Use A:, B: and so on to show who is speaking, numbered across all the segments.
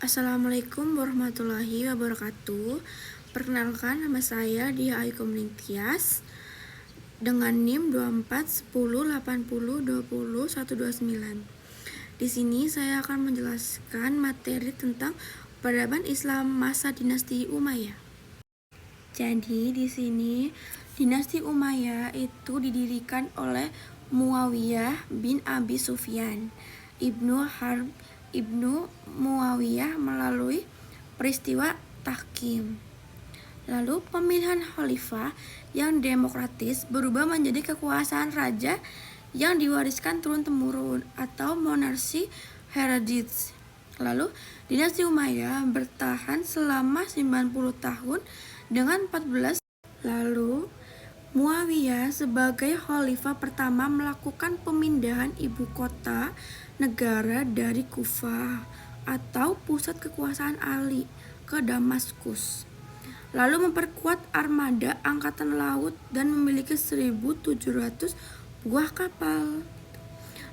A: Assalamualaikum warahmatullahi wabarakatuh. Perkenalkan, nama saya Dia Ayu Komunitias dengan NIM 241080202129. Di sini saya akan menjelaskan materi tentang peradaban Islam masa dinasti Umayyah. Jadi di sini dinasti Umayyah itu didirikan oleh Muawiyah bin Abi Sufyan Ibnu Muawiyah melalui peristiwa tahkim. Lalu pemilihan khalifah yang demokratis berubah menjadi kekuasaan raja yang diwariskan turun-temurun atau monarki hereditary. Lalu dinasti Umayyah bertahan selama 90 tahun dengan 14. Lalu Muawiyah sebagai khalifah pertama melakukan pemindahan ibu kota negara dari Kufah atau pusat kekuasaan Ali ke Damaskus. Lalu memperkuat armada angkatan laut dan memiliki 1.700 buah kapal.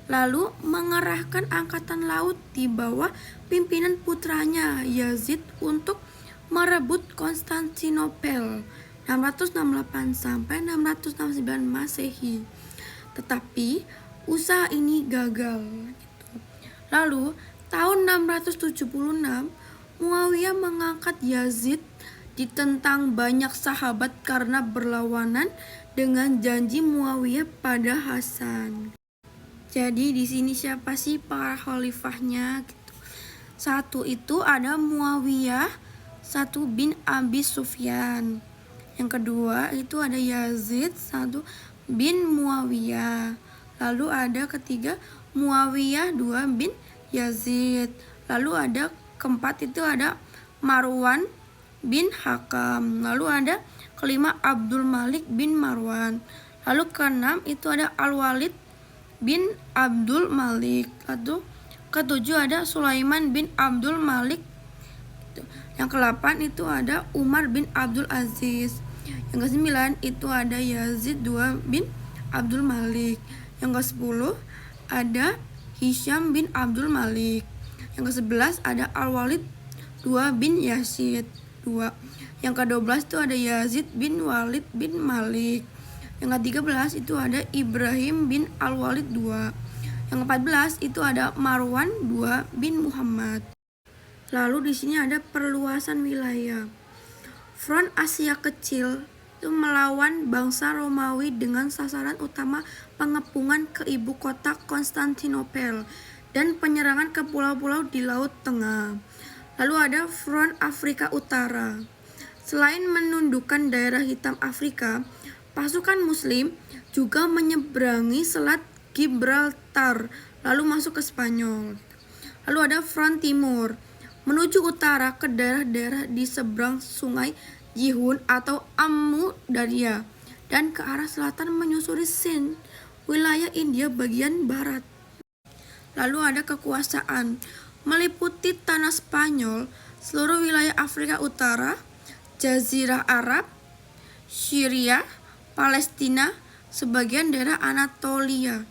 A: Lalu mengerahkan angkatan laut di bawah pimpinan putranya Yazid untuk merebut Konstantinopel 668 sampai 669 Masehi. Tetapi usaha ini gagal. Lalu tahun 676 Muawiyah mengangkat Yazid, ditentang banyak sahabat karena berlawanan dengan janji Muawiyah pada Hasan. Jadi di sini siapa sih para khalifahnya gitu. Satu itu ada Muawiyah bin Abi Sufyan. Yang kedua itu ada Yazid bin Muawiyah. Lalu ada ketiga Muawiyah bin Yazid. Lalu ada keempat itu ada Marwan bin Hakam. Lalu ada kelima Abdul Malik bin Marwan. Lalu keenam itu ada Al-Walid bin Abdul Malik. Lalu ketujuh ada Sulaiman bin Abdul Malik. Yang ke-8 itu ada Umar bin Abdul Aziz. Yang ke-9 itu ada Yazid bin Abdul Malik. Yang ke-10 ada Hisham bin Abdul Malik. Yang ke-11 ada Al-Walid bin Yazid 2. Yang ke-12 itu ada Yazid bin Walid bin Malik. Yang ke-13 itu ada Ibrahim bin Al-Walid 2. Yang ke-14 itu ada Marwan bin Muhammad. Lalu di sini ada perluasan wilayah. Front Asia Kecil itu melawan bangsa Romawi dengan sasaran utama pengepungan ke ibu kota Konstantinopel dan penyerangan ke pulau-pulau di Laut Tengah. Lalu ada Front Afrika Utara. Selain menundukkan daerah hitam Afrika, pasukan Muslim juga menyeberangi Selat Gibraltar lalu masuk ke Spanyol. Lalu ada Front Timur, menuju utara ke daerah-daerah di seberang sungai Jihun atau Amu Darya, dan ke arah selatan menyusuri Sind, wilayah India bagian barat. Lalu ada kekuasaan, meliputi tanah Spanyol, seluruh wilayah Afrika Utara, Jazirah Arab, Syria, Palestina, sebagian daerah Anatolia,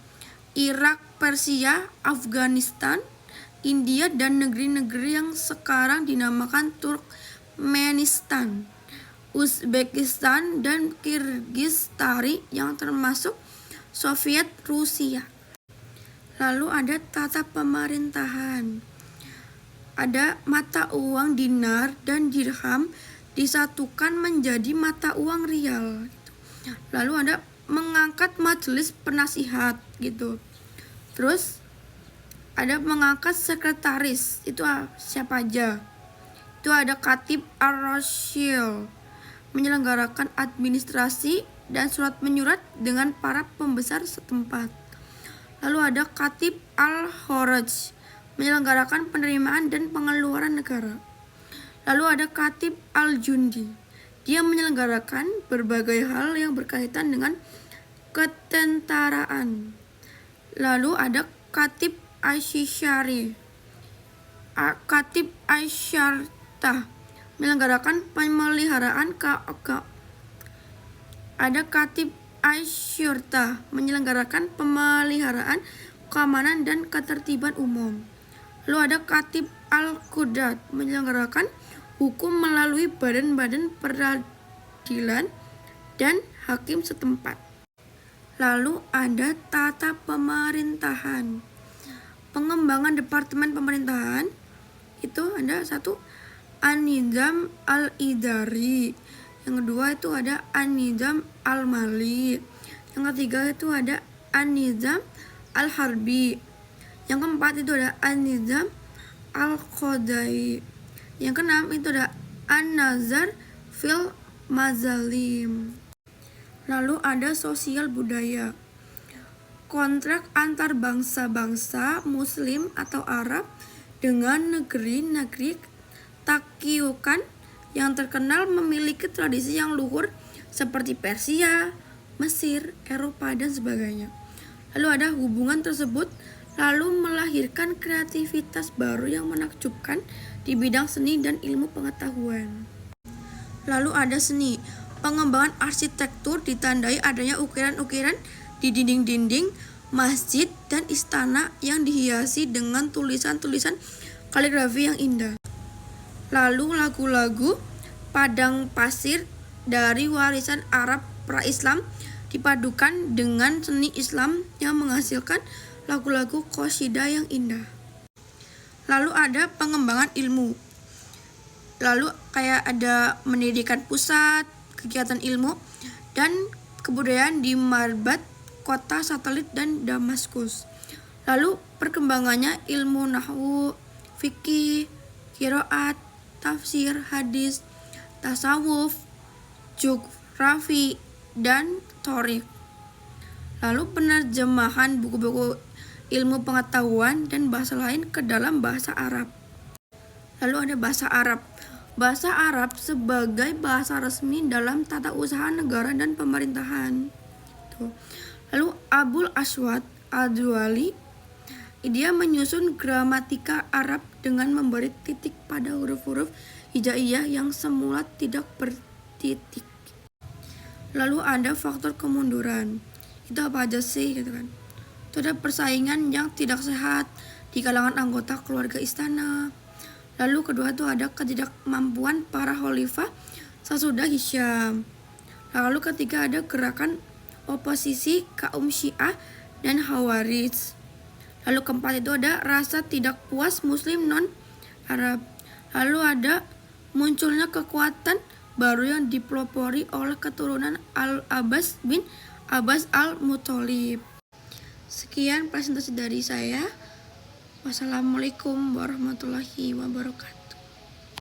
A: Irak, Persia, Afghanistan, India, dan negeri-negeri yang sekarang dinamakan Turkmenistan, Uzbekistan, dan Kirgistan yang termasuk Soviet Rusia. Lalu ada tata pemerintahan. Ada mata uang dinar dan dirham disatukan menjadi mata uang rial. Lalu ada mengangkat majelis penasihat gitu. Terus ada mengangkat sekretaris, itu siapa aja? Itu ada Khatib Ar-Rasyil, menyelenggarakan administrasi dan surat menyurat dengan para pembesar setempat. Lalu ada Khatib Al-Kharaj, menyelenggarakan penerimaan dan pengeluaran negara. Lalu ada Khatib Al-Jundi, dia menyelenggarakan berbagai hal yang berkaitan dengan ketentaraan. Lalu ada Khatib Aisyari, Khatib Aisyartah, menyelenggarakan pemeliharaan ada Khatib Aisyartah, menyelenggarakan pemeliharaan keamanan dan ketertiban umum. Lalu ada Khatib Al-Qudat, menyelenggarakan hukum melalui badan-badan peradilan dan hakim setempat. Lalu ada tata pemerintahan. Pengembangan departemen pemerintahan itu ada satu, An-Nizam Al-Idari. Yang kedua itu ada An-Nizam Al-Mali. Yang ketiga itu ada An-Nizam Al-Harbi. Yang keempat itu ada An-Nizam Al-Qadai. Yang keenam itu ada An-Nazar fil Mazalim. Lalu ada sosial budaya. Kontrak antar bangsa-bangsa Muslim atau Arab dengan negeri-negeri takyukan yang terkenal memiliki tradisi yang luhur seperti Persia, Mesir, Eropa, dan sebagainya. Lalu ada hubungan tersebut lalu melahirkan kreativitas baru yang menakjubkan di bidang seni dan ilmu pengetahuan. Lalu ada seni. Pengembangan arsitektur ditandai adanya ukiran-ukiran di dinding-dinding masjid dan istana yang dihiasi dengan tulisan-tulisan kaligrafi yang indah. Lalu lagu-lagu padang pasir dari warisan Arab pra-Islam dipadukan dengan seni Islam yang menghasilkan lagu-lagu qasidah yang indah. Lalu ada pengembangan ilmu. Lalu kayak ada mendirikan pusat kegiatan ilmu dan kebudayaan di Marbat, kota satelit, dan Damaskus. Lalu perkembangannya ilmu nahwu, fikih, qiraat, tafsir, hadis, tasawuf, geografi, dan thorik. Lalu penerjemahan buku-buku ilmu pengetahuan dan bahasa lain ke dalam bahasa Arab. Lalu ada bahasa Arab. Bahasa Arab sebagai bahasa resmi dalam tata usaha negara dan pemerintahan. Lalu Abul Aswad Ad-Duali, dia menyusun gramatika Arab dengan memberi titik pada huruf-huruf hijaiyah yang semula tidak bertitik. Lalu ada faktor kemunduran. Itu apa aja sih gitu kan? Itu ada persaingan yang tidak sehat di kalangan anggota keluarga istana. Lalu kedua itu ada ketidakmampuan para khalifah sesudah Hisham. Lalu ketiga ada gerakan oposisi kaum Syiah dan Khawarij. Lalu keempat itu ada rasa tidak puas Muslim non-Arab. Lalu ada munculnya kekuatan baru yang dipelopori oleh keturunan Al-Abbas bin Abbas Al-Muthalib. Sekian presentasi dari saya. Wassalamualaikum warahmatullahi wabarakatuh.